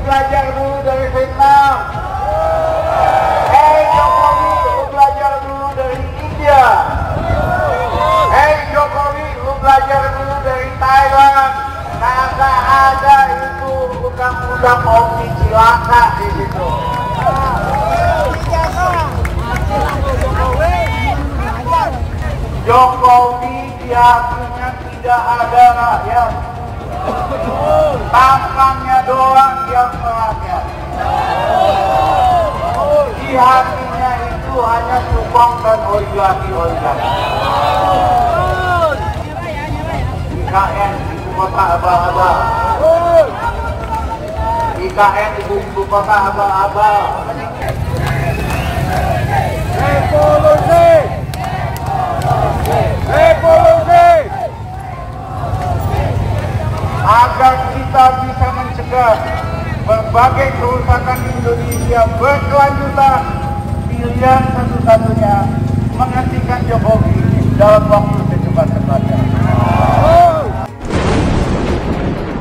belajar dulu dari Vietnam. Hei Jokowi, lu belajar dulu dari India. Hei Jokowi, lu belajar dulu dari Thailand. Kagak ada itu undang-undang omni cilaka di situ. Jokowi diakunya tidak ada rakyat. Tampangnya doang yang merakyat. Di hatinya itu hanya cupang dan oligarki-oligarki. IKN ibu kota abal-abal. IKN ibu kota abal-abal. Revolusi! Revolusi! Agar kita bisa mencegah berbagai kerusakan di Indonesia berkelanjutan, pilihan satu-satunya menghentikan Jokowi dalam waktu secepat-cepatnya.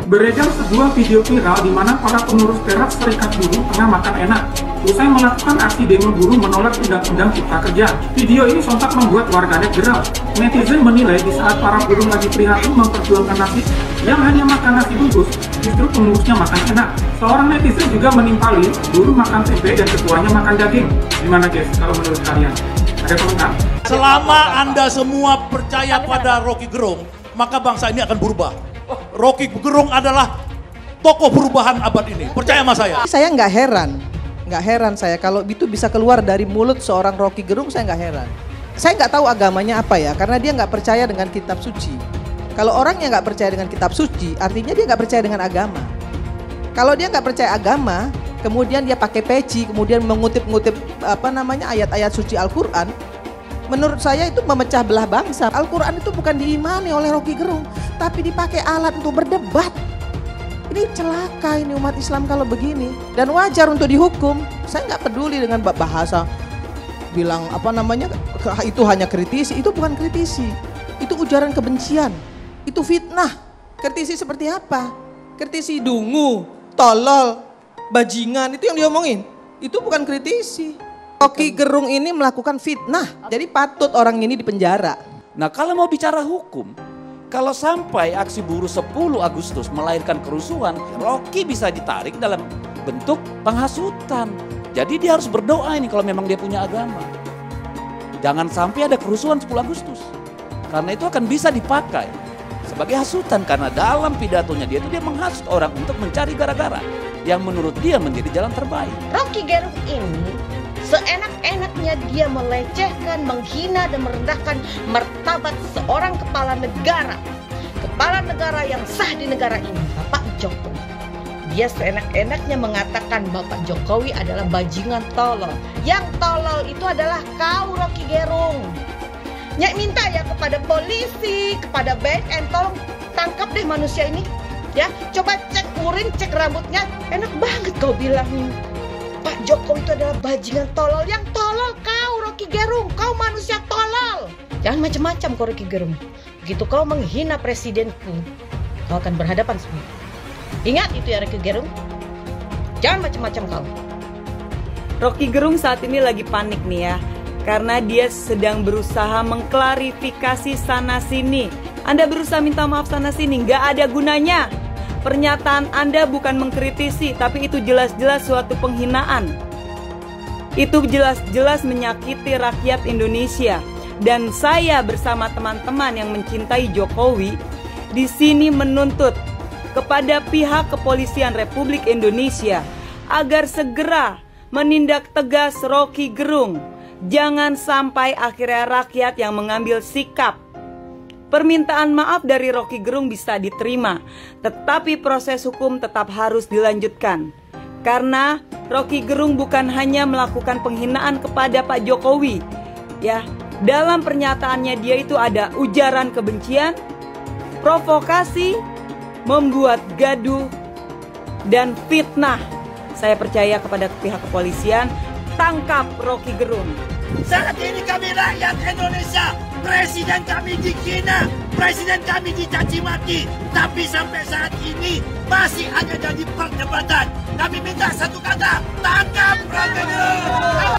Beredar sebuah video viral di mana para pengurus Perak Serikat Buruh tengah makan enak usai melakukan aksi demo buruh menolak Undang-Undang Cipta Kerja. Video ini sontak membuat warganet geram. Netizen menilai di saat para buruh lagi prihatin memperjuangkan nasib yang hanya makan nasi bungkus, justru pengurusnya makan enak. Seorang netizen juga menimpali buruh makan tempe dan ketuanya makan daging. Gimana guys kalau menurut kalian? Ada komentar? Selama Anda semua percaya pada Rocky Gerung, maka bangsa ini akan berubah. Rocky Gerung adalah tokoh perubahan abad ini. Percaya sama saya. Saya nggak heran saya kalau itu bisa keluar dari mulut seorang Rocky Gerung, saya nggak heran. Saya nggak tahu agamanya apa ya, karena dia nggak percaya dengan kitab suci. Kalau orang yang nggak percaya dengan kitab suci, artinya dia nggak percaya dengan agama. Kalau dia nggak percaya agama, kemudian dia pakai peci, kemudian mengutip-ngutip ayat-ayat suci Al-Quran, menurut saya itu memecah belah bangsa. Al-Quran itu bukan diimani oleh Rocky Gerung, tapi dipakai alat untuk berdebat. Ini celaka ini umat Islam kalau begini. Dan wajar untuk dihukum. Saya nggak peduli dengan bahasa bilang itu hanya kritisi. Itu bukan kritisi. Itu ujaran kebencian. Itu fitnah. Kritisi seperti apa? Kritisi dungu, tolol, bajingan. Itu yang diomongin. Itu bukan kritisi. Rocky Gerung ini melakukan fitnah. Jadi patut orang ini dipenjara. Nah kalau mau bicara hukum, kalau sampai aksi buruh 10 Agustus melahirkan kerusuhan, Rocky bisa ditarik dalam bentuk penghasutan. Jadi dia harus berdoa ini kalau memang dia punya agama. Jangan sampai ada kerusuhan 10 Agustus. Karena itu akan bisa dipakai sebagai hasutan. Karena dalam pidatonya dia menghasut orang untuk mencari gara-gara yang menurut dia menjadi jalan terbaik. Rocky Gerung ini seenak-enaknya dia melecehkan, menghina dan merendahkan martabat seorang kepala negara. Kepala negara yang sah di negara ini, Bapak Jokowi. Dia seenak-enaknya mengatakan Bapak Jokowi adalah bajingan tolol. Yang tolol itu adalah kau, Rocky Gerung. Nyak minta ya kepada polisi, kepada BNN, tolong tangkap deh manusia ini. Ya, coba cek urin, cek rambutnya. Enak banget kau bilangin Pak Jokowi itu adalah bajingan tolol. Yang tolol kau, Rocky Gerung. Kau manusia tolol. Jangan macam-macam kau, Rocky Gerung. Begitu kau menghina presidenku, kau akan berhadapan semua. Ingat itu ya, Rocky Gerung. Jangan macam-macam kau. Rocky Gerung saat ini lagi panik nih ya. Karena dia sedang berusaha mengklarifikasi sana-sini. Anda berusaha minta maaf sana-sini, nggak ada gunanya. Pernyataan Anda bukan mengkritisi, tapi itu jelas-jelas suatu penghinaan. Itu jelas-jelas menyakiti rakyat Indonesia. Dan saya bersama teman-teman yang mencintai Jokowi di sini menuntut kepada pihak kepolisian Republik Indonesia agar segera menindak tegas Rocky Gerung. Jangan sampai akhirnya rakyat yang mengambil sikap. Permintaan maaf dari Rocky Gerung bisa diterima, tetapi proses hukum tetap harus dilanjutkan. Karena Rocky Gerung bukan hanya melakukan penghinaan kepada Pak Jokowi, ya. Dalam pernyataannya dia itu ada ujaran kebencian, provokasi, membuat gaduh, dan fitnah. Saya percaya kepada pihak kepolisian, tangkap Rocky Gerung. Saat ini kami rakyat Indonesia, presiden kami dihina, presiden kami dicaci maki, tapi sampai saat ini masih ada jadi perdebatan. Kami minta satu kata, tangkap Rocky Gerung.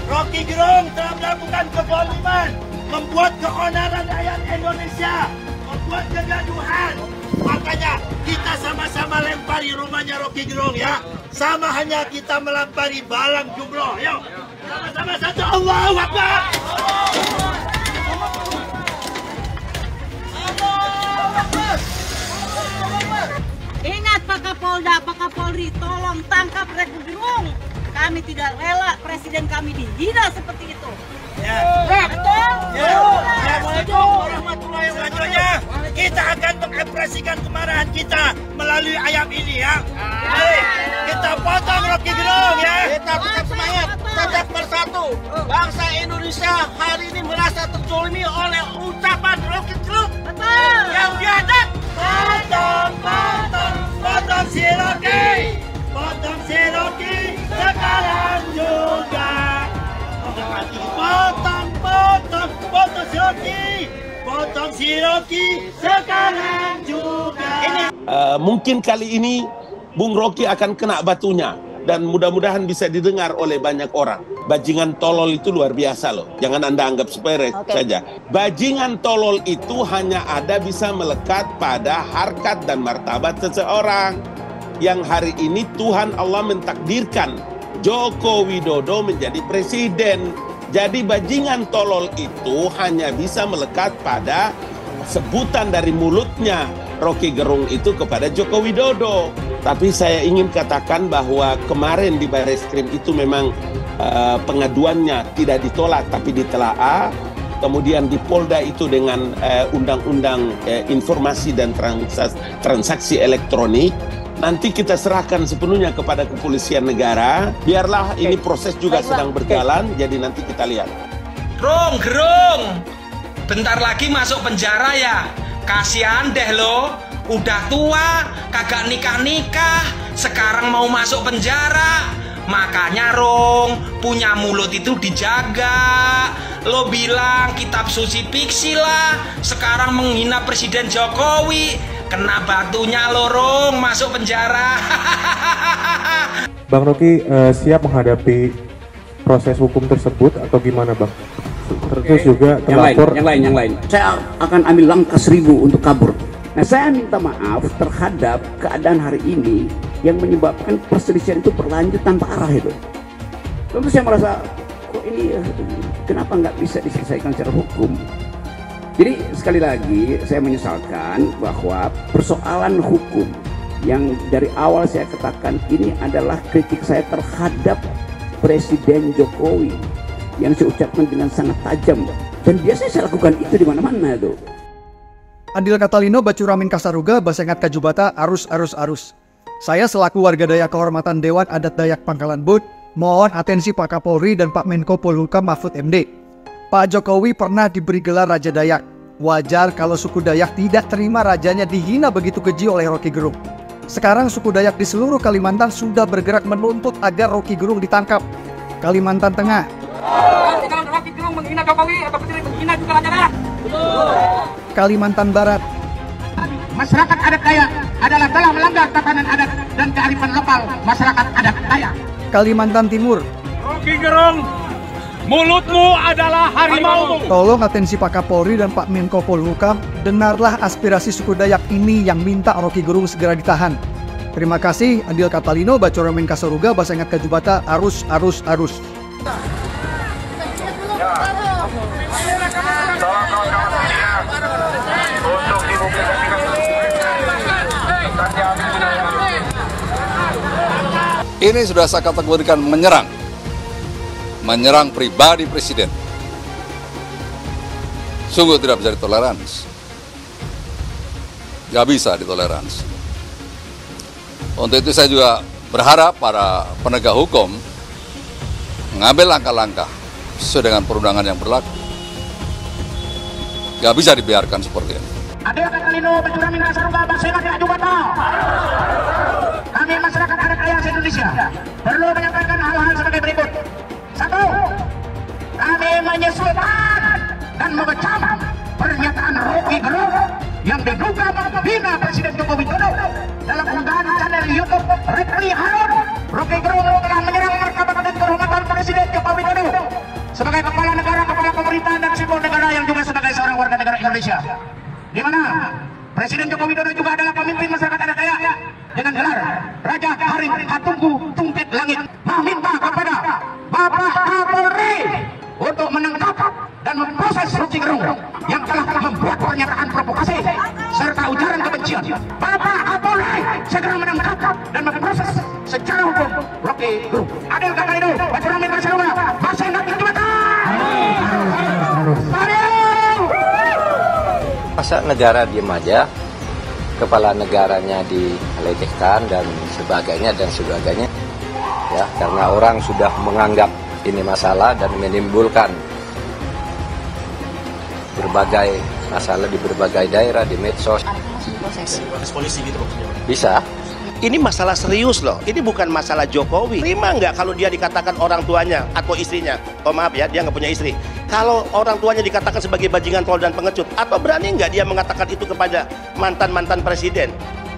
Rocky Gerung telah melakukan kezaliman, membuat keonaran rakyat Indonesia, membuat kegaduhan. Makanya kita sama-sama lempari rumahnya Rocky Gerung ya. Sama hanya kita melempari balang jumroh. Yuk, sama-sama satu, Allahu Akbar. Ingat Pak Kapolda, Pak Kapolri, tolong tangkap Rocky Gerung. Kami tidak rela presiden kami dihina seperti itu. Ya. Betul. Ya. Assalamualaikum warahmatullahi wabarakatuh. Kita akan mengekspresikan kemarahan kita melalui ayam ini ya. Mari kita potong Rocky Gerung ya. Kita tetap semangat, tetap bersatu. Bangsa Indonesia hari ini merasa terzolimi oleh ucapan Rocky Gerung. Betul. Yang biadab. Potong si Rocky. Potong si Rocky sekarang juga. Potong si Rocky. Potong si Rocky sekarang juga. Mungkin kali ini Bung Rocky akan kena batunya dan mudah-mudahan bisa didengar oleh banyak orang. Bajingan tolol itu luar biasa loh. Jangan Anda anggap sepele saja. Bajingan tolol itu hanya ada bisa melekat pada harkat dan martabat seseorang. Yang hari ini Tuhan Allah mentakdirkan Joko Widodo menjadi presiden. Jadi bajingan tolol itu hanya bisa melekat pada sebutan dari mulutnya Rocky Gerung itu kepada Joko Widodo. Tapi saya ingin katakan bahwa kemarin di Barreskrim itu memang pengaduannya tidak ditolak tapi ditelaah. Kemudian di Polda itu dengan undang-undang informasi dan transaksi elektronik. Nanti kita serahkan sepenuhnya kepada kepolisian negara. Biarlah ini proses juga sedang berjalan, jadi nanti kita lihat. Gerung, bentar lagi masuk penjara ya. Kasihan deh lo, udah tua, kagak nikah-nikah, sekarang mau masuk penjara. Makanya punya mulut itu dijaga. Lo bilang kitab suci fiksi lah, sekarang menghina Presiden Jokowi. Kena batunya lo masuk penjara. Bang Rocky siap menghadapi proses hukum tersebut atau gimana Bang? Terus juga terlapor. Yang lain. Saya akan ambil langkah 1000 untuk kabur. Nah, saya minta maaf terhadap keadaan hari ini yang menyebabkan perselisihan itu berlanjut tanpa arah itu. Tentu saya merasa kok ini kenapa nggak bisa diselesaikan secara hukum. Jadi sekali lagi saya menyesalkan bahwa persoalan hukum yang dari awal saya katakan ini adalah kritik saya terhadap Presiden Jokowi yang saya ucapkan dengan sangat tajam dan biasanya saya lakukan itu di mana-mana tuh. Adil Catalino, Bacuramin Kasaruga, Basengat Kajubata, arus. Saya selaku warga Dayak Kehormatan Dewan Adat Dayak Pangkalan Bud, mohon atensi Pak Kapolri dan Pak Menko Polhukam Mahfud MD. Pak Jokowi pernah diberi gelar Raja Dayak. Wajar kalau suku Dayak tidak terima rajanya dihina begitu keji oleh Rocky Gerung. Sekarang suku Dayak di seluruh Kalimantan sudah bergerak menuntut agar Rocky Gerung ditangkap. Kalimantan Tengah. Kalau Rocky Gerung menghina Jokowi atau menghina juga Raja Dayak. Kalimantan Barat. Masyarakat adat Dayak adalah telah melanggar tatanan adat dan kearifan lokal masyarakat adat Dayak. Kalimantan Timur. Rocky Gerung, mulutmu adalah harimau. Tolong atensi Pak Kapolri dan Pak Menko Polhukam, dengarlah aspirasi suku Dayak ini yang minta Rocky Gerung segera ditahan. Terima kasih, Adil Catalino, Bacuramin Kasaruga, Basengat Kajubata, arus. Ini sudah saya kategorikan menyerang pribadi presiden. Sungguh tidak bisa ditoleransi. Gak bisa ditoleransi. Untuk itu saya juga berharap para penegak hukum mengambil langkah-langkah sesuai dengan perundangan yang berlaku. Gak bisa dibiarkan seperti ini. Adil Catalino, Bacuramin Kasaruga, Basengat Kajubata. Kami masyarakat adat Dayak Indonesia perlu menyampaikan hal-hal sebagai berikut. 1. Kami menyesalkan dan mengecam pernyataan Rocky Gerung yang diduga menghina Presiden Joko Widodo dalam unggahan channel YouTube Reply Harun. Rocky Gerung telah menyerang martabat dan kehormatan Presiden Joko Widodo sebagai kepala negara, kepala pemerintahan dan simbol negara yang juga sebagai seorang warga negara Indonesia. Di mana Presiden Joko Widodo juga adalah pemimpin masyarakat adat Dayak dengan gelar Raja Haring Hatunggu Tumpit Langit, meminta kepada Bapak Kapolri untuk menangkap dan memproses Rocky Gerung yang telah membuat pernyataan provokasi serta ujaran kebencian. Bapak Kapolri segera menangkap dan memproses secara hukum Rocky Gerung. Adil kata itu, Bacur Amin Kasaruga, Basengat Kacamata. Masa negara diem aja, kepala negaranya dilecehkan dan sebagainya, ya, karena orang sudah menganggap ini masalah dan menimbulkan berbagai masalah di berbagai daerah, di medsos. Proses polisi gitu maksudnya? Bisa. Ini masalah serius loh, ini bukan masalah Jokowi. Terima nggak kalau dia dikatakan orang tuanya atau istrinya, oh maaf ya, dia nggak punya istri. Kalau orang tuanya dikatakan sebagai bajingan tol dan pengecut, atau berani nggak dia mengatakan itu kepada mantan-mantan presiden?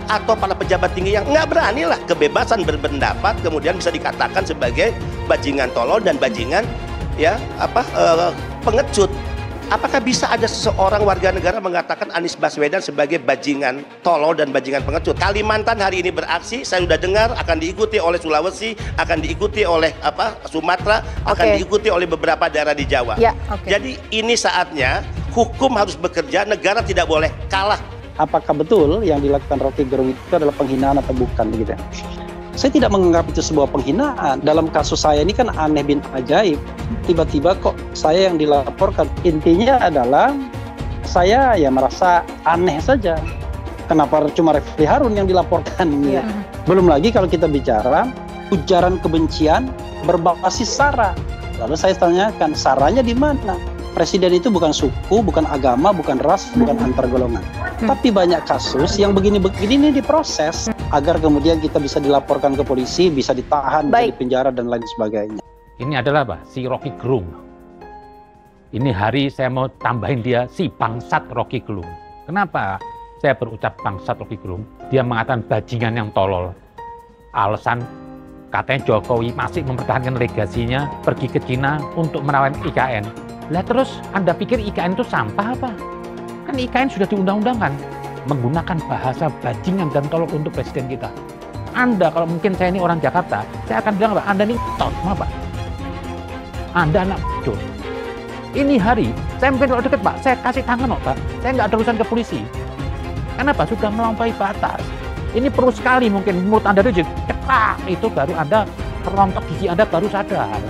Atau para pejabat tinggi yang nggak berani lah, kebebasan berpendapat kemudian bisa dikatakan sebagai bajingan tolol dan bajingan ya pengecut. Apakah bisa ada seseorang warga negara mengatakan Anies Baswedan sebagai bajingan tolol dan bajingan pengecut? Kalimantan hari ini beraksi, saya sudah dengar akan diikuti oleh Sulawesi, akan diikuti oleh Sumatera, akan diikuti oleh beberapa daerah di Jawa. Ya, Jadi ini saatnya hukum harus bekerja, negara tidak boleh kalah. Apakah betul yang dilakukan Rocky Gerung itu adalah penghinaan atau bukan gitu ya? Saya tidak menganggap itu sebuah penghinaan. Dalam kasus saya ini kan aneh bin ajaib. Tiba-tiba kok saya yang dilaporkan. Intinya adalah saya ya merasa aneh saja. Kenapa cuma Refli Harun yang dilaporkan? Ya. Belum lagi kalau kita bicara ujaran kebencian berbasis SARA. Lalu saya tanyakan, SARA-nya di mana? Presiden itu bukan suku, bukan agama, bukan ras, bukan antar golongan. Tapi banyak kasus yang begini-begini ini diproses agar kemudian kita bisa dilaporkan ke polisi, bisa ditahan, bisa dipenjara dan lain sebagainya. Ini adalah apa? Si Rocky Gerung. Ini hari saya mau tambahin dia si bangsat Rocky Gerung. Kenapa saya berucap bangsat Rocky Gerung? Dia mengatakan bajingan yang tolol. Alasan katanya Jokowi masih mempertahankan legasinya pergi ke Cina untuk merawat IKN. Lah terus Anda pikir IKN itu sampah apa? Kan IKN sudah diundang-undangkan menggunakan bahasa bajingan dan tolol untuk presiden kita. Anda kalau mungkin saya ini orang Jakarta, saya akan bilang, Anda ini tot, apa? Anda anak bocor. Ini hari, saya mungkin kalau deket Pak, saya kasih tangan Pak. Saya nggak ada urusan ke polisi. Kenapa? Sudah melampaui batas. Ini perlu sekali mungkin mulut Anda itu ceklak, itu baru Anda terontok gigi Anda baru sadar.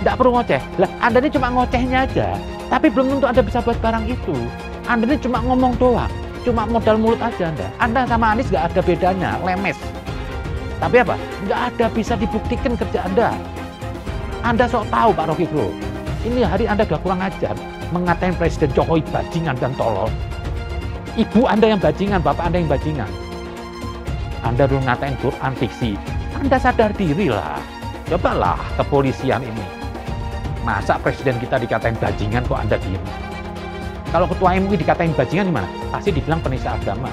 Nggak perlu ngoceh. Lah, Anda ini cuma ngocehnya aja. Tapi belum tentu Anda bisa buat barang itu. Anda ini cuma ngomong doang. Cuma modal mulut aja Anda. Anda sama Anies nggak ada bedanya, lemes. Tapi apa? Nggak ada bisa dibuktikan kerja Anda. Anda sok tahu Pak Rocky Gerung. Ini hari Anda udah kurang ajar. Mengatain Presiden Jokowi bajingan dan tolol. Ibu Anda yang bajingan, Bapak Anda yang bajingan. Anda dulu ngatain Quran fiksi. Anda sadar diri lah. Cobalah kepolisian ini. Masa presiden kita dikatain bajingan kok Anda diem? Kalau ketua MUI dikatain bajingan gimana? Pasti dibilang penista agama.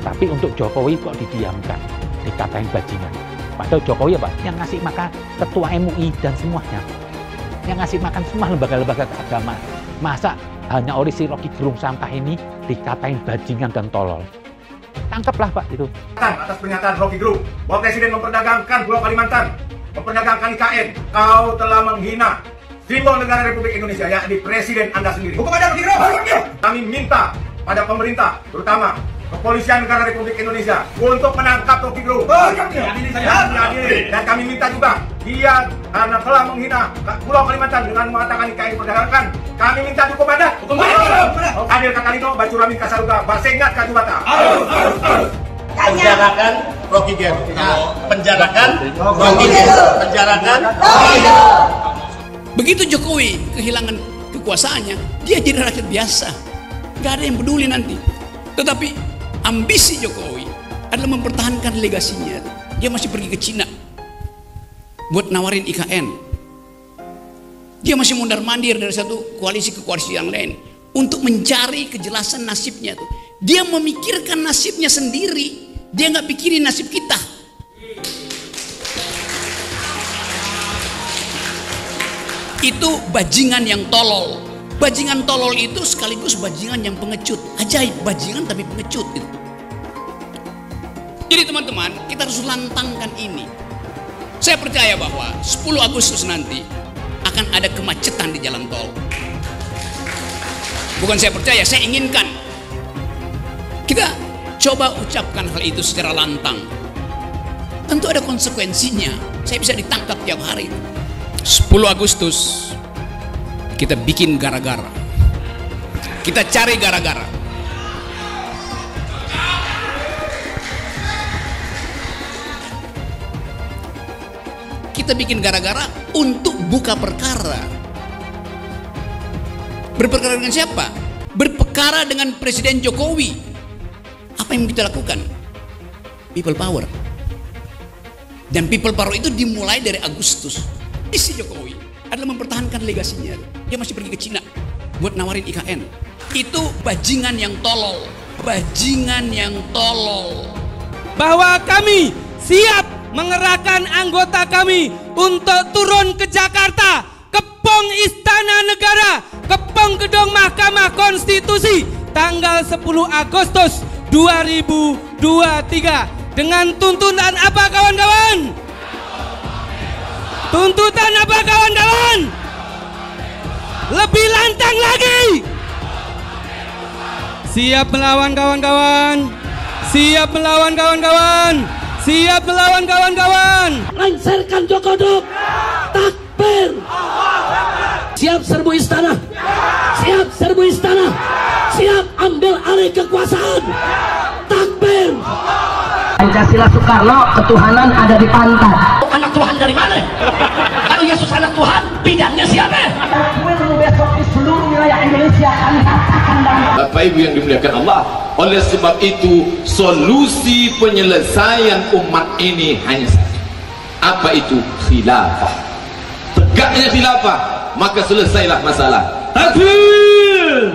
Tapi untuk Jokowi kok didiamkan, dikatain bajingan. Padahal Jokowi apa? Yang ngasih makan ketua MUI dan semuanya. Yang ngasih makan semua lembaga-lembaga agama. Masa hanya oleh si Rocky Gerung sampah ini dikatain bajingan dan tolol? Tangkaplah Pak itu. Atas pernyataan Rocky Gerung bahwa Presiden memperdagangkan Pulau Kalimantan, memperdagangkan IKN, kau telah menghina simbol negara Republik Indonesia, yakni Presiden Anda sendiri. Hukum ada Rocky Gerung. Kami minta pada pemerintah, terutama Kepolisian Negara Republik Indonesia, untuk menangkap Rocky Gerung. Dan kami minta juga, dia karena telah menghina Pulau Kalimantan dengan mengatakan IKN diperdagangkan, kami minta hukum adat. Adil Katalino, Bacur Amin Kasaruga, Basengat Kacamata. Penjarakan Rocky Gerung. Penjarakan Rocky Gerung. Penjarakan Rocky Gerung. Begitu Jokowi kehilangan kekuasaannya, dia jadi rakyat biasa. Gak ada yang peduli nanti. Tetapi ambisi Jokowi adalah mempertahankan legasinya. Dia masih pergi ke Cina buat nawarin IKN. Dia masih mondar-mandir dari satu koalisi ke koalisi yang lain untuk mencari kejelasan nasibnya tuh. Dia memikirkan nasibnya sendiri, dia nggak pikirin nasib kita. Itu bajingan yang tolol. Bajingan tolol itu sekaligus bajingan yang pengecut. Ajaib, bajingan tapi pengecut itu. Jadi teman-teman, kita harus lantangkan ini. Saya percaya bahwa 10 Agustus nanti akan ada kemacetan di jalan tol. Bukan saya percaya, saya inginkan. Kita coba ucapkan hal itu secara lantang. Tentu ada konsekuensinya. Saya bisa ditangkap tiap hari. 10 Agustus kita bikin gara-gara. Kita cari gara-gara. Kita bikin gara-gara untuk buka perkara. Berperkara dengan siapa? Berperkara dengan Presiden Jokowi. Apa yang kita lakukan? People power. Dan people power itu dimulai dari Agustus. Isi Jokowi adalah mempertahankan legasinya. Dia masih pergi ke Cina buat nawarin IKN. Itu bajingan yang tolol. Bajingan yang tolol. Bahwa kami siap mengerahkan anggota kami untuk turun ke Jakarta, ke Pong Istana Negara, ke Pong Gedung Mahkamah Konstitusi tanggal 10 Agustus 2023 dengan tuntutan apa kawan-kawan? Tuntutan apa kawan-kawan? Lebih lantang lagi. Siap melawan kawan-kawan. Siap melawan kawan-kawan. Siap melawan kawan-kawan. Lengserkan Jokodok. Takbir. Siap serbu istana. Siap serbu istana. Siap ambil alih kekuasaan. Takbir. Pancasila Soekarno, ketuhanan ada di pantat. Anak Tuhan dari mana? Kalau Yesus anak Tuhan, bidangnya siapa? Besok di seluruh wilayah Indonesia kami katakan dalam. Bapak Ibu yang dimuliakan Allah, oleh sebab itu solusi penyelesaian umat ini hanya satu. Apa itu? Khilafah. Tegaknya khilafah, maka selesailah masalah. Takbir.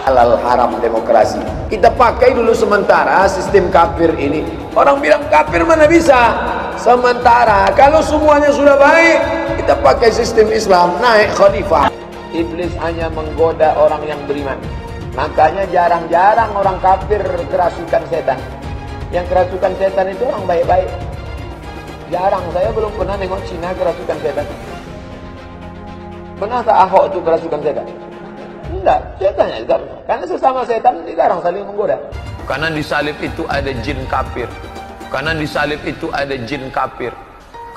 Halal haram demokrasi. Kita pakai dulu sementara sistem kafir ini. Orang bilang kafir mana bisa. Sementara kalau semuanya sudah baik, kita pakai sistem Islam, naik khalifah. Iblis hanya menggoda orang yang beriman. Makanya jarang-jarang orang kafir kerasukan setan. Yang kerasukan setan itu orang baik-baik. Jarang, saya belum pernah nengok Cina kerasukan setan. Pernah tak Ahok itu kerasukan setan? Enggak, setannya juga. Karena sesama setan dilarang saling menggoda. Karena di salib itu ada jin kafir. Karena di salib itu ada jin kafir.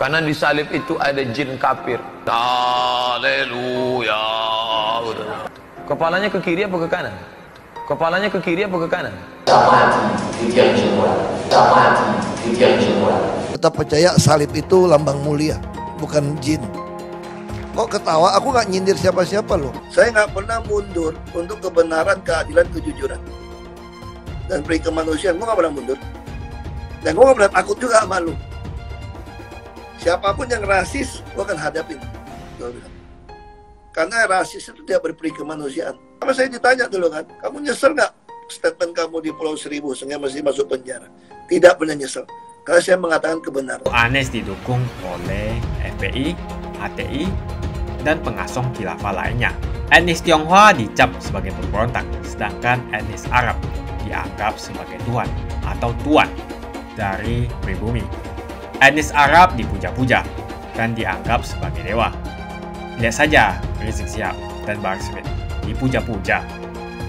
Karena di salib itu ada jin kafir. Haleluya. Kepalanya ke kiri apa ke kanan? Kepalanya ke kiri apa ke kanan? Kita percaya salib itu lambang mulia, bukan jin. Kok ketawa? Aku nggak nyindir siapa-siapa loh. Saya nggak pernah mundur untuk kebenaran, keadilan, kejujuran. Dan peri kemanusiaan, gue nggak pernah mundur. Dan gue nggak pernah takut juga sama lu. Siapapun yang rasis, gue akan hadapin. Karena rasis itu tidak berperi kemanusiaan. Sama saya ditanya dulu kan, kamu nyesel nggak statement kamu di Pulau Seribu sehingga masih masuk penjara? Tidak pernah nyesel. Karena saya mengatakan kebenaran. Anies didukung oleh FPI, HTI, dan pengasong khilafah lainnya. Etnis Tionghoa dicap sebagai pemberontak, sedangkan etnis Arab dianggap sebagai tuan atau tuan dari pribumi. Etnis Arab dipuja-puja dan dianggap sebagai dewa. Lihat saja Rizik Syihab dan Bahar Smith dipuja-puja,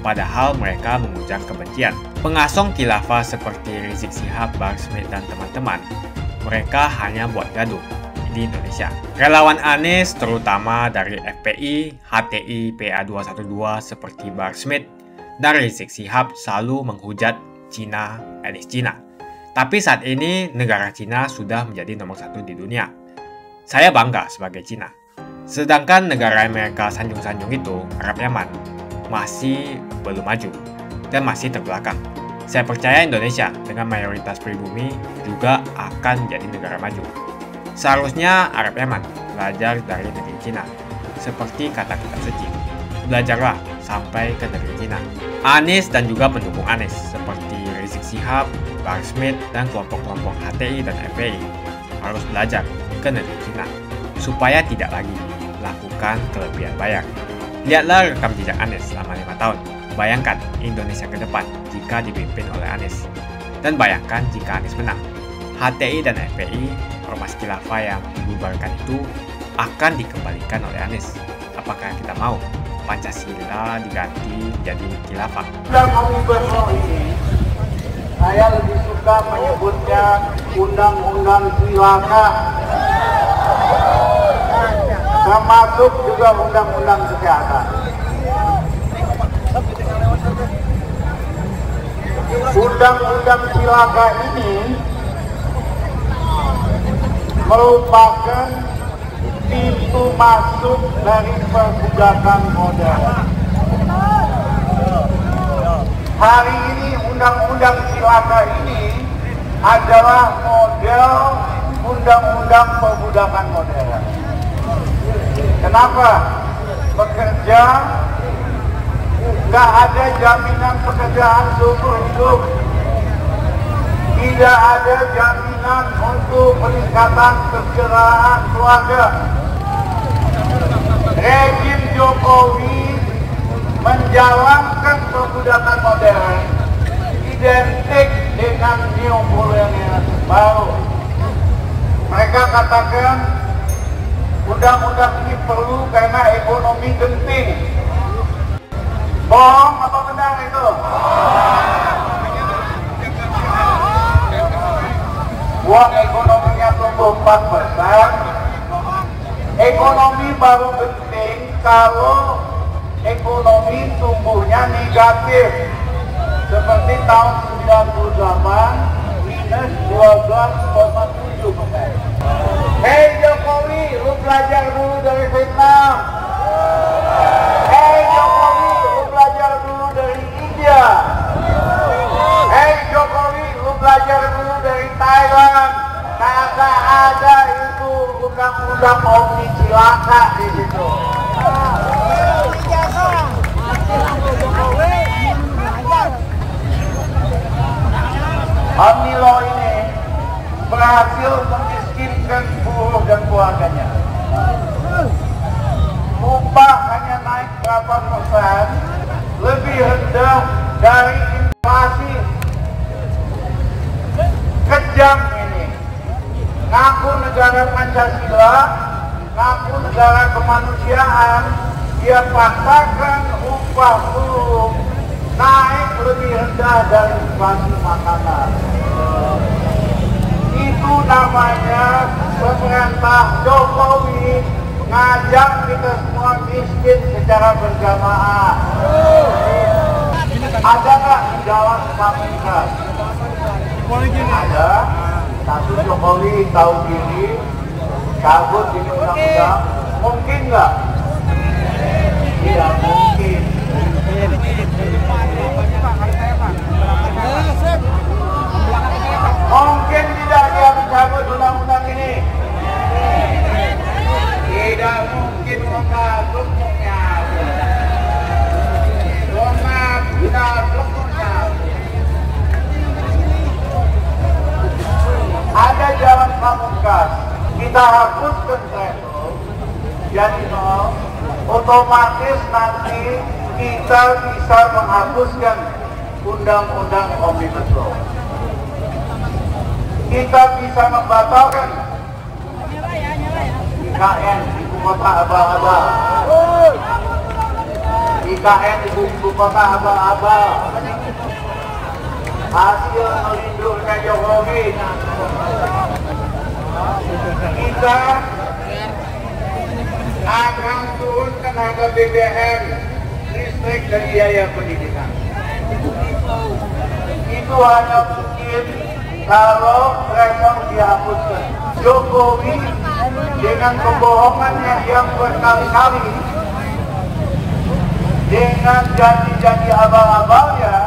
padahal mereka mengujang kebencian. Pengasong khilafah seperti Rizik Syihab, Bahar Smith, dan teman-teman, mereka hanya buat gaduh di Indonesia. Relawan Anies, terutama dari FPI, HTI, PA212 seperti Bahar Smith dan Rizik Syihab selalu menghujat Cina, etnis Cina. Tapi saat ini negara Cina sudah menjadi nomor 1 di dunia. Saya bangga sebagai Cina. Sedangkan negara Amerika sanjung-sanjung itu, Arab Yaman, masih belum maju dan masih terbelakang. Saya percaya Indonesia dengan mayoritas pribumi juga akan jadi negara maju. Seharusnya Arab Yaman belajar dari negeri Cina seperti kata kitab suci. Belajarlah sampai ke negeri Cina. Anies dan juga pendukung Anies seperti Rizik Syihab, Bahar Smith, dan kelompok-kelompok HTI dan FPI harus belajar ke negeri Cina supaya tidak lagi melakukan kelebihan bayar. Lihatlah rekam jejak Anies selama 5 tahun. Bayangkan Indonesia ke depan jika dipimpin oleh Anies. Dan bayangkan jika Anies menang. HTI dan FPI, ormas khilafah yang dibubarkan itu akan dikembalikan oleh Anies. Apakah kita mau Pancasila diganti jadi khilafah? Undang-undang ini saya lebih suka menyebutnya undang-undang cilaka, termasuk juga undang-undang kesehatan. Undang-undang cilaka ini merupakan pintu masuk dari perbudakan modern. Hari ini undang-undang cilaka ini adalah model undang-undang perbudakan modern. Kenapa? Bekerja nggak ada jaminan pekerjaan seumur hidup, tidak ada jaminan untuk peningkatan kesejahteraan keluarga. Rejim Jokowi menjalankan perbudakan modern identik dengan neokolonial baru. Mereka katakan undang-undang ini perlu karena ekonomi genting. Bohong apa benar itu? Uang ekonominya tumbuh 4%. Ekonomi baru genting kalau ekonomi tumbuhnya negatif. Seperti tahun 98 minus 12,7%. Hei Jokowi, lu belajar dulu dari Vietnam. Hei Jokowi, lu belajar dulu dari India. Hei Jokowi, lu belajar dulu dari Thailand. Kagak ada itu undang-undang omni cilaka di situ. Omni law ini berhasil memiskinkan buruh dan keluarganya. Upah hanya naik berapa persen, lebih rendah dari inflasi. Kejam ini. Ngaku negara Pancasila, ngaku negara kemanusiaan, dia paksakan upah buruh naik lebih rendah dari inflasi makanan. Itu namanya pemerintah Jokowi ngajak kita semua miskin secara berjamaah. Ada nggak jalan pamungkas? Ada. Satu Jokowi tahu diri, cabut ini undang-undang. Mungkin nggak? Tidak mungkin. Mungkin tidak dia mencabut undang-undang ini. Tidak mungkin mengagumnya. Ada jalan pamungkas. Kita hapuskan threshold jadi nol. Otomatis nanti kita bisa menghapuskan undang-undang Omnibus Law. Kita bisa membatalkan IKN ibu kota abal-abal. IKN ibu kota abal-abal. Hasil melindungi Jokowi. Kita akan turunkan harga BBM, listrik, dan biaya pendidikan. Itu hanya mungkin kalau threshold dihapuskan. Jokowi dengan kebohongannya yang berkali-kali, dengan janji-janji abal-abalnya,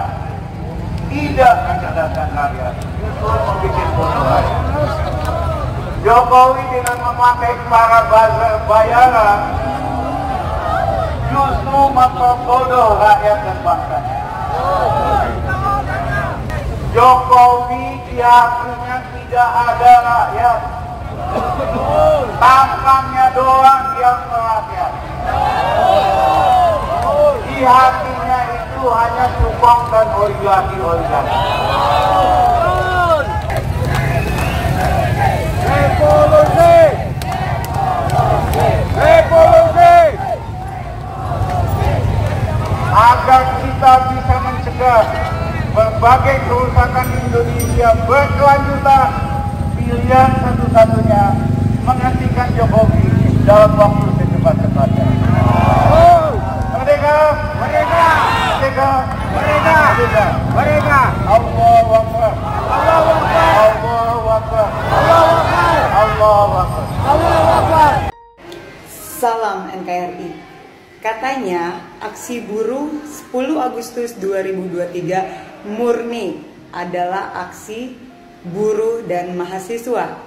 tidak mencerdaskan rakyat, justru membuat bodoh. Jokowi dengan memakai para buzzer bayaran itu maka bodoh rakyat dan bangsanya. Jokowi diakunya tidak ada rakyat, tampangnya doang yang merakyat. Di hatinya itu hanya cupang dan oligarki-oligarki. Revolusi! Revolusi! Agar kita bisa mencegah berbagai kerusakan di Indonesia berkelanjutan, pilihan satu-satunya menghentikan Jokowi dalam waktu secepat-cepatnya. Merdeka! Merdeka! Merdeka! Merdeka! Merdeka! Merdeka! Allahu Akbar! Allahu Akbar! Allahu Akbar! Allahu Akbar! Allahu Akbar! Allahu Akbar! Salam NKRI. Katanya aksi buruh 10 Agustus 2023 murni adalah aksi buruh dan mahasiswa.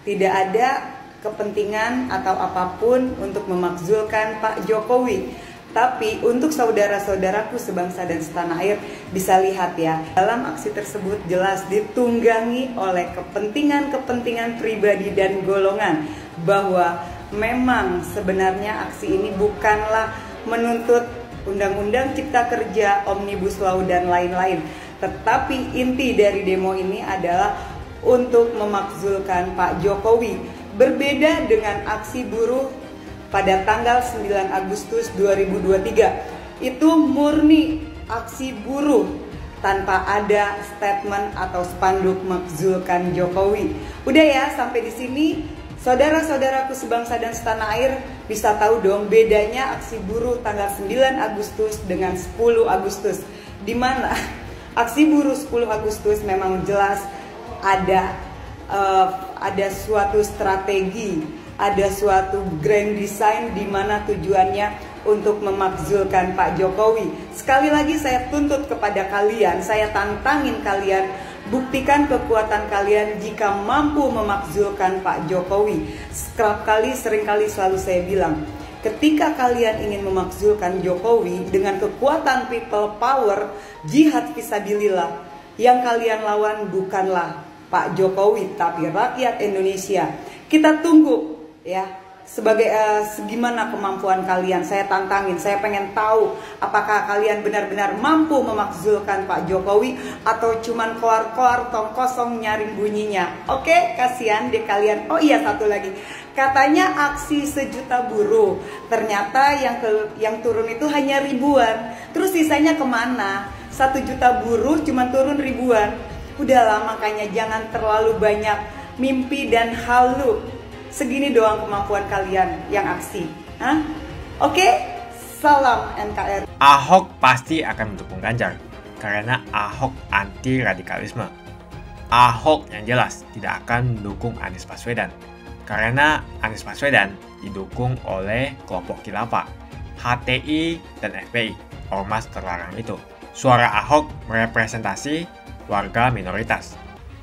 Tidak ada kepentingan atau apapun untuk memakzulkan Pak Jokowi. Tapi untuk saudara-saudaraku sebangsa dan setanah air bisa lihat ya, dalam aksi tersebut jelas ditunggangi oleh kepentingan-kepentingan pribadi dan golongan, bahwa memang sebenarnya aksi ini bukanlah menuntut Undang-Undang Cipta Kerja, Omnibus Law dan lain-lain, tetapi inti dari demo ini adalah untuk memakzulkan Pak Jokowi. Berbeda dengan aksi buruh pada tanggal 9 Agustus 2023, itu murni aksi buruh tanpa ada statement atau spanduk makzulkan Jokowi. Udah ya, sampai di sini saudara-saudaraku sebangsa dan setanah air bisa tahu dong bedanya aksi buruh tanggal 9 Agustus dengan 10 Agustus. Di mana aksi buruh 10 Agustus memang jelas ada suatu strategi, ada suatu grand design di mana tujuannya untuk memakzulkan Pak Jokowi. Sekali lagi saya tuntut kepada kalian, saya tantangin kalian, buktikan kekuatan kalian jika mampu memakzulkan Pak Jokowi. Seringkali selalu saya bilang, ketika kalian ingin memakzulkan Jokowi dengan kekuatan people power, jihad fisabilillah, yang kalian lawan bukanlah Pak Jokowi tapi rakyat Indonesia. Kita tunggu ya, sebagai segimana kemampuan kalian. Saya tantangin, saya pengen tahu apakah kalian benar-benar mampu memakzulkan Pak Jokowi atau cuman koar-koar tong kosong nyaring bunyinya. Oke, kasihan deh kalian. Oh iya, satu lagi, katanya aksi 1 juta buruh, ternyata yang turun itu hanya ribuan. Terus sisanya kemana? 1 juta buruh cuma turun ribuan. Udahlah, makanya jangan terlalu banyak mimpi dan halu. Segini doang kemampuan kalian yang aksi. Oke? Salam NKRI. Ahok pasti akan mendukung Ganjar karena Ahok anti radikalisme. Ahok yang jelas tidak akan mendukung Anies Baswedan karena Anies Baswedan didukung oleh kelompok khilafah, HTI dan FPI, ormas terlarang itu. Suara Ahok merepresentasi warga minoritas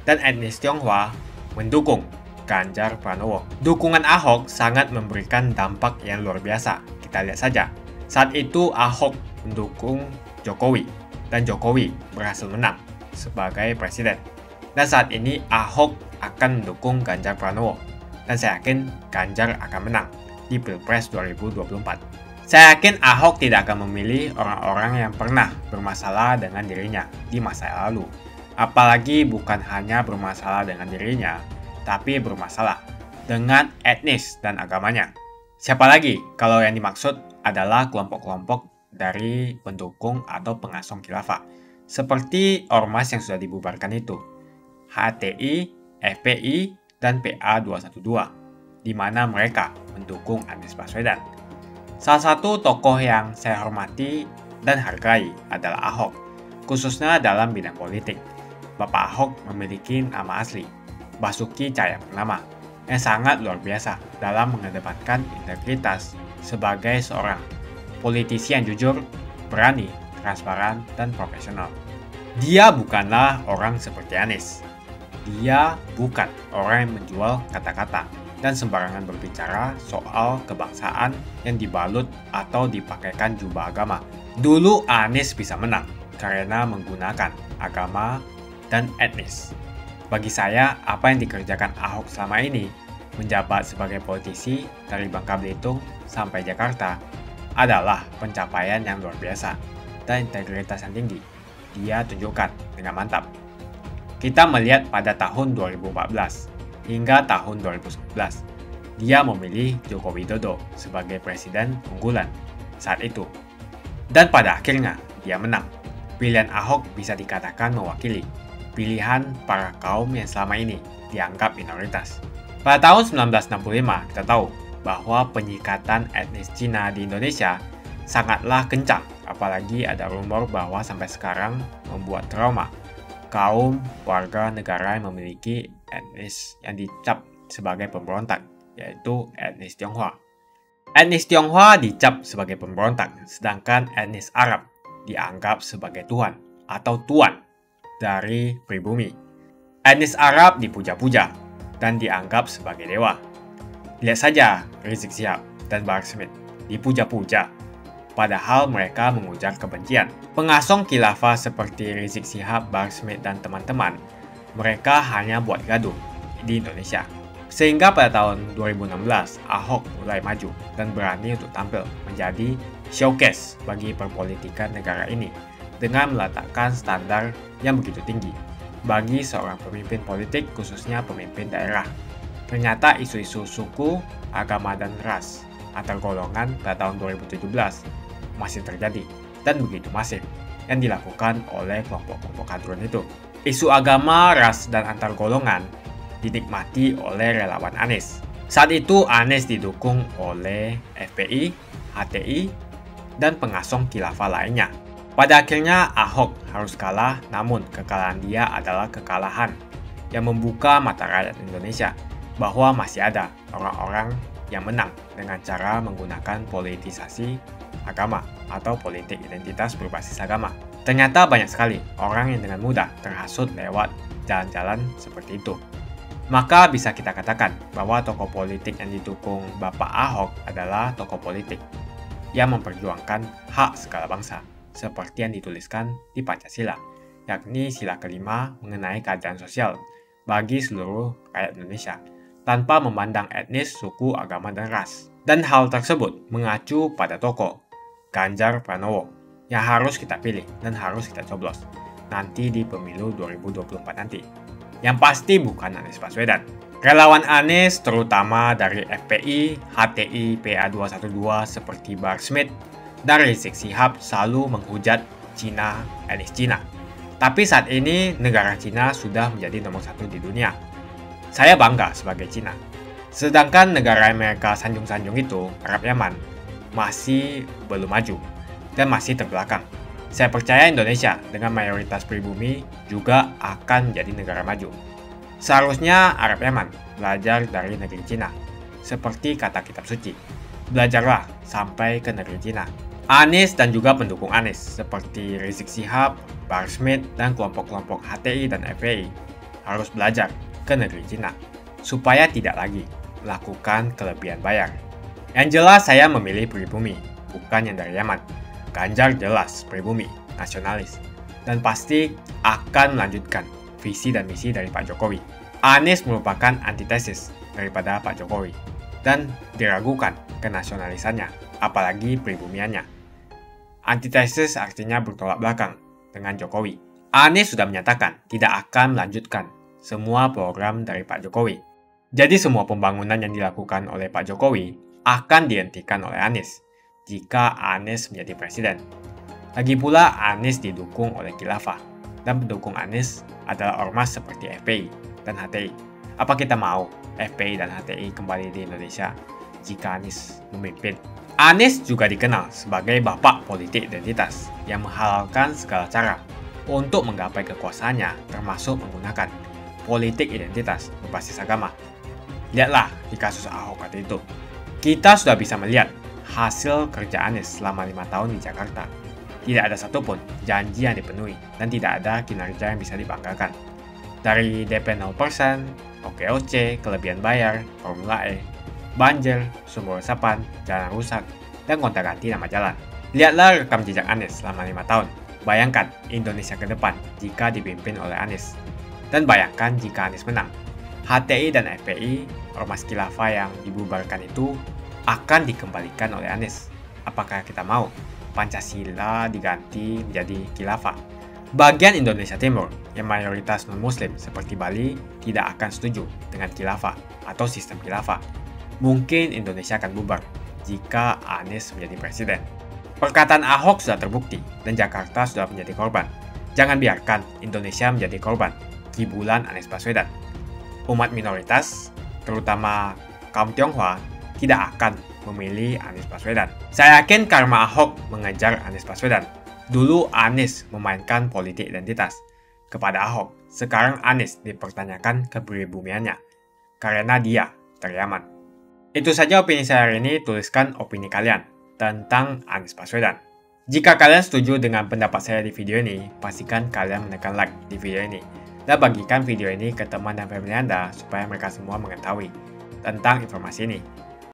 dan etnis Tionghoa mendukung Ganjar Pranowo. Dukungan Ahok sangat memberikan dampak yang luar biasa. Kita lihat saja. Saat itu Ahok mendukung Jokowi dan Jokowi berhasil menang sebagai presiden. Dan saat ini Ahok akan mendukung Ganjar Pranowo. Dan saya yakin Ganjar akan menang di Pilpres 2024. Saya yakin Ahok tidak akan memilih orang-orang yang pernah bermasalah dengan dirinya di masa lalu. Apalagi bukan hanya bermasalah dengan dirinya, tapi bermasalah dengan etnis dan agamanya. Siapa lagi kalau yang dimaksud adalah kelompok-kelompok dari pendukung atau pengasong khilafah, seperti ormas yang sudah dibubarkan itu, HTI, FPI, dan PA212, di mana mereka mendukung Anies Baswedan. Salah satu tokoh yang saya hormati dan hargai adalah Ahok, khususnya dalam bidang politik. Bapak Ahok memiliki nama asli, Basuki Cahayapurnama, yang sangat luar biasa dalam mengedepankan integritas sebagai seorang politisi yang jujur, berani, transparan, dan profesional. Dia bukanlah orang seperti Anies. Dia bukan orang yang menjual kata-kata. dan sembarangan berbicara soal kebangsaan yang dibalut atau dipakaikan jubah agama. Dulu Anies bisa menang karena menggunakan agama dan etnis. Bagi saya, apa yang dikerjakan Ahok selama ini, menjabat sebagai politisi dari Bangka Belitung sampai Jakarta, adalah pencapaian yang luar biasa dan integritas yang tinggi. Dia tunjukkan dengan mantap. Kita melihat pada tahun 2014 hingga tahun 2011, dia memilih Joko Widodo sebagai presiden unggulan saat itu. Dan pada akhirnya, dia menang. Pilihan Ahok bisa dikatakan mewakili pilihan para kaum yang selama ini dianggap minoritas. Pada tahun 1965, kita tahu bahwa penyikatan etnis Cina di Indonesia sangatlah kencang, apalagi ada rumor bahwa sampai sekarang membuat trauma kaum warga negara yang memiliki etnis yang dicap sebagai pemberontak, yaitu etnis Tionghoa. Etnis Tionghoa dicap sebagai pemberontak, sedangkan etnis Arab dianggap sebagai Tuhan atau tuan dari pribumi. Etnis Arab dipuja-puja dan dianggap sebagai dewa. Lihat saja Rizik Syihab dan Bahar Smith dipuja-puja, padahal mereka mengujar kebencian. Pengasong khilafah seperti Rizik Syihab, Bahar Smith, dan teman-teman, mereka hanya buat gaduh di Indonesia. Sehingga pada tahun 2016, Ahok mulai maju dan berani untuk tampil menjadi showcase bagi perpolitikan negara ini dengan meletakkan standar yang begitu tinggi bagi seorang pemimpin politik, khususnya pemimpin daerah. Ternyata isu-isu suku, agama, dan ras antar golongan pada tahun 2017 masih terjadi dan begitu masif yang dilakukan oleh kelompok-kelompok kadrun itu. Isu agama, ras, dan antar golongan dinikmati oleh relawan Anies. Saat itu Anies didukung oleh FPI, HTI, dan pengasong khilafah lainnya. Pada akhirnya Ahok harus kalah, namun kekalahan dia adalah kekalahan yang membuka mata rakyat Indonesia bahwa masih ada orang-orang yang menang dengan cara menggunakan politisasi agama atau politik identitas berbasis agama. Ternyata banyak sekali orang yang dengan mudah terhasut lewat jalan-jalan seperti itu. Maka bisa kita katakan bahwa tokoh politik yang didukung Bapak Ahok adalah tokoh politik yang memperjuangkan hak segala bangsa, seperti yang dituliskan di Pancasila, yakni sila kelima mengenai keadilan sosial bagi seluruh rakyat Indonesia, tanpa memandang etnis, suku, agama, dan ras. Dan hal tersebut mengacu pada tokoh Ganjar Pranowo yang harus kita pilih dan harus kita coblos nanti di pemilu 2024 nanti. Yang pasti bukan Anies Baswedan. Relawan Anies, terutama dari FPI, HTI, PA212 seperti Bahar Smith, dan Rizik Syihab selalu menghujat Cina, etnis Cina. Tapi saat ini negara Cina sudah menjadi nomor 1 di dunia. Saya bangga sebagai Cina. Sedangkan negara Amerika sanjung-sanjung itu, Arab Yaman, masih belum maju dan masih terbelakang. Saya percaya Indonesia dengan mayoritas pribumi juga akan menjadi negara maju. Seharusnya Arab Yaman belajar dari negeri Cina. Seperti kata kitab suci, belajarlah sampai ke negeri Cina. Anies dan juga pendukung Anies seperti Rizik Syihab, Bahar Smith, dan kelompok-kelompok HTI dan FPI harus belajar ke negeri Cina supaya tidak lagi melakukan kelebihan bayar. Yang jelas saya memilih pribumi, bukan yang dari Yaman. Ganjar jelas pribumi, nasionalis, dan pasti akan melanjutkan visi dan misi dari Pak Jokowi. Anies merupakan antitesis daripada Pak Jokowi dan diragukan kenasionalisannya, apalagi pribumiannya. Antitesis artinya bertolak belakang dengan Jokowi. Anies sudah menyatakan tidak akan melanjutkan semua program dari Pak Jokowi. Jadi semua pembangunan yang dilakukan oleh Pak Jokowi akan dihentikan oleh Anies jika Anies menjadi presiden. Lagi pula Anies didukung oleh khilafah, dan pendukung Anies adalah ormas seperti FPI dan HTI. Apa kita mau FPI dan HTI kembali di Indonesia jika Anies memimpin? Anies juga dikenal sebagai bapak politik identitas yang menghalalkan segala cara untuk menggapai kekuasaannya, termasuk menggunakan politik identitas berbasis agama. Lihatlah di kasus Ahok waktu itu. Kita sudah bisa melihat hasil kerja Anies selama 5 tahun di Jakarta. Tidak ada satupun janji yang dipenuhi dan tidak ada kinerja yang bisa dibanggakan. Dari DP 0%, OKOC, kelebihan bayar, Formula E, banjir, sumber resapan, jalan rusak, dan gonta-ganti nama jalan. Lihatlah rekam jejak Anies selama 5 tahun. Bayangkan Indonesia ke depan jika dipimpin oleh Anies. Dan bayangkan jika Anies menang. HTI dan FPI, ormas khilafah yang dibubarkan itu, akan dikembalikan oleh Anies. Apakah kita mau Pancasila diganti menjadi khilafah? Bagian Indonesia Timur yang mayoritas non-muslim seperti Bali tidak akan setuju dengan khilafah atau sistem khilafah. Mungkin Indonesia akan bubar jika Anies menjadi presiden. Perkataan Ahok sudah terbukti dan Jakarta sudah menjadi korban. Jangan biarkan Indonesia menjadi korban kibulan Anies Baswedan. Umat minoritas, terutama kaum Tionghoa, tidak akan memilih Anies Baswedan. Saya yakin karma Ahok mengejar Anies Baswedan. Dulu Anies memainkan politik identitas kepada Ahok. Sekarang Anies dipertanyakan kepribumiannya karena dia teriaman. Itu saja opini saya hari ini. Tuliskan opini kalian tentang Anies Baswedan. Jika kalian setuju dengan pendapat saya di video ini, pastikan kalian menekan like di video ini. Dan bagikan video ini ke teman dan family Anda supaya mereka semua mengetahui tentang informasi ini.